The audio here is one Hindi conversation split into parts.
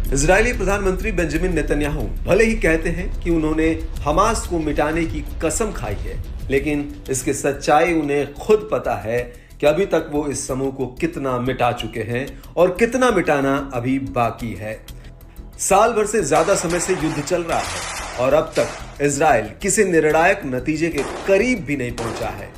इजरायली प्रधानमंत्री बेंजामिन नेतन्याहू भले ही कहते हैं कि उन्होंने हमास को मिटाने की कसम खाई है, लेकिन इसकी सच्चाई उन्हें खुद पता है कि अभी तक वो इस समूह को कितना मिटा चुके हैं और कितना मिटाना अभी बाकी है। साल भर से ज्यादा समय से युद्ध चल रहा है और अब तक इजराइल किसी निर्णायक नतीजे के करीब भी नहीं पहुंचा है,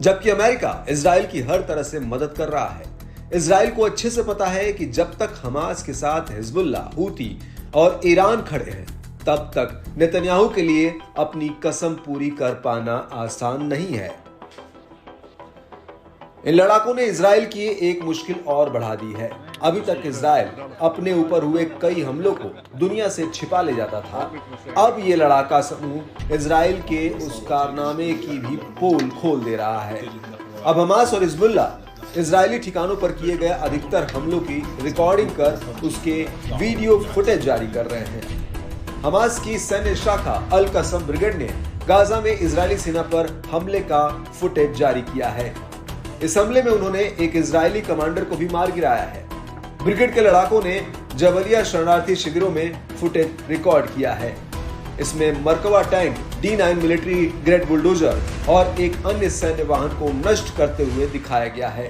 जबकि अमेरिका इजराइल की हर तरह से मदद कर रहा है। इजराइल को अच्छे से पता है कि जब तक हमास के साथ हिजबुल्ला, हूती और ईरान खड़े हैं, तब तक नेतन्याहू के लिए अपनी कसम पूरी कर पाना आसान नहीं है। इन लड़ाकों ने इजराइल की एक मुश्किल और बढ़ा दी है। अभी तक इजराइल अपने ऊपर हुए कई हमलों को दुनिया से छिपा ले जाता था। अब ये लड़ाका समूह इजराइल के उस कारनामे की भी पोल खोल दे रहा है। अब हमास और हिजबुल्ला इजरायली ठिकानों पर किए गए अधिकतर हमलों की रिकॉर्डिंग कर उसके वीडियो फुटेज जारी कर रहे हैं। हमास की सैन्य शाखा अल कसम ब्रिगेड ने गाजा में इजरायली सेना पर हमले का फुटेज जारी किया है। इस हमले में उन्होंने एक इजरायली कमांडर को भी मार गिराया है। ब्रिगेड के लड़ाकों ने जबलिया शरणार्थी शिविरों में फुटेज रिकॉर्ड किया है। इसमें Merkava tank, D9 military grade bulldozer और एक अन्य सैन्य वाहन को नष्ट करते हुए दिखाया गया है।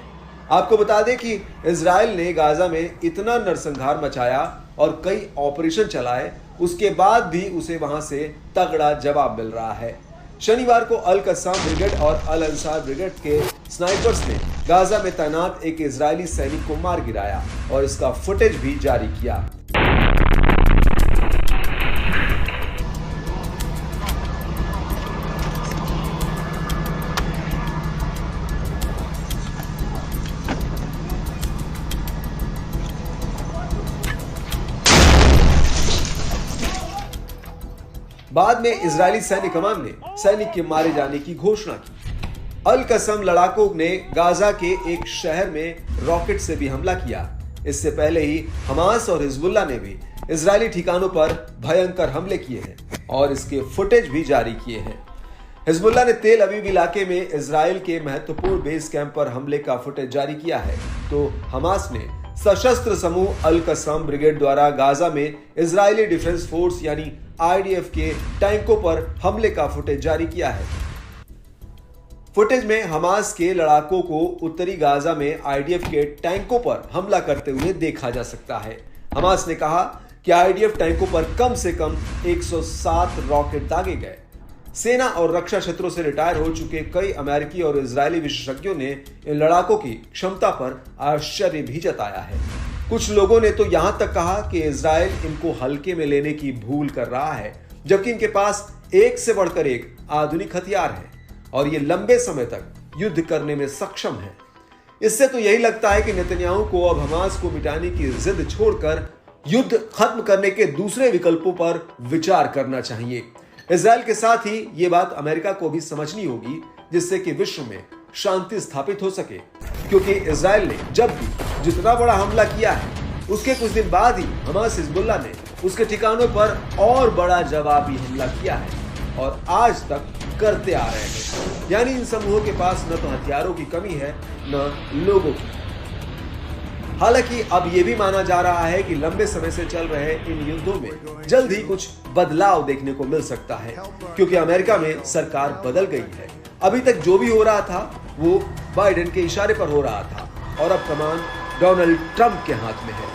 आपको बता दें कि इजराइल ने गाजा में इतना नरसंहार मचाया और कई ऑपरेशन चलाए, उसके बाद भी उसे वहां से तगड़ा जवाब मिल रहा है। शनिवार को अल कस्साम ब्रिगेड और अल अंसार ब्रिगेड के स्नाइपर्स ने गाजा में तैनात एक इजरायली सैनिक को मार गिराया और इसका फुटेज भी जारी किया। बाद में इजरायली सैन्य कमान ने सैनिक के मारे जाने की घोषणा की। अल कसम लड़ाकों ने गाजा के एक शहर में रॉकेट से भी हमला किया। इससे पहले ही हमास और हिजबुल्ला ने भी इजरायली ठिकानों पर भयंकर हमले किए हैं और इसके फुटेज भी जारी किए हैं। हिजबुल्ला ने तेल अवीव इलाके में इजराइल के महत्वपूर्ण बेस कैंप पर हमले का फुटेज जारी किया है, तो हमास ने सशस्त्र समूह अल कसम ब्रिगेड द्वारा गाजा में इजरायली डिफेंस फोर्स यानी IDF के टैंकों पर हमले का फुटेज जारी किया है। फुटेज में हमास के लड़ाकों को उत्तरी गाजा में IDF के टैंकों पर हमला करते हुए देखा जा सकता है। हमास ने कहा कि IDF टैंकों पर कम से कम 107 रॉकेट दागे गए। सेना और रक्षा क्षेत्रों से रिटायर हो चुके कई अमेरिकी और इजरायली विशेषज्ञों ने इन लड़ाकों की क्षमता पर आश्चर्य भी जताया है। कुछ लोगों ने तो यहां तक कहा कि इजराइल इनको हल्के में लेने की भूल कर रहा है, जबकि इनके पास एक से बढ़कर एक आधुनिक हथियार है और ये लंबे समय तक युद्ध करने में सक्षम है। इससे तो यही लगता है कि नेतन्याहू को अब हमास को मिटाने की जिद छोड़कर युद्ध खत्म करने के दूसरे विकल्पों पर विचार करना चाहिए। इजराइल के साथ ही ये बात अमेरिका को भी समझनी होगी, जिससे कि विश्व में शांति स्थापित हो सके, क्योंकि इजराइल ने जब भी जितना बड़ा हमला किया है, उसके कुछ दिन बाद ही हमास हिजबुल्ला ने उसके ठिकानों पर और बड़ा जवाबी हमला किया है और आज तक करते आ रहे हैं। यानी इन समूहों के पास न तो हथियारों की कमी है, न लोगों की। हालांकि अब यह भी माना जा रहा है कि लंबे समय से चल रहे इन युद्धों में जल्द ही कुछ बदलाव देखने को मिल सकता है, क्योंकि अमेरिका में सरकार बदल गई है। अभी तक जो भी हो रहा था वो बाइडेन के इशारे पर हो रहा था और अब कमान डोनाल्ड ट्रंप के हाथ में है।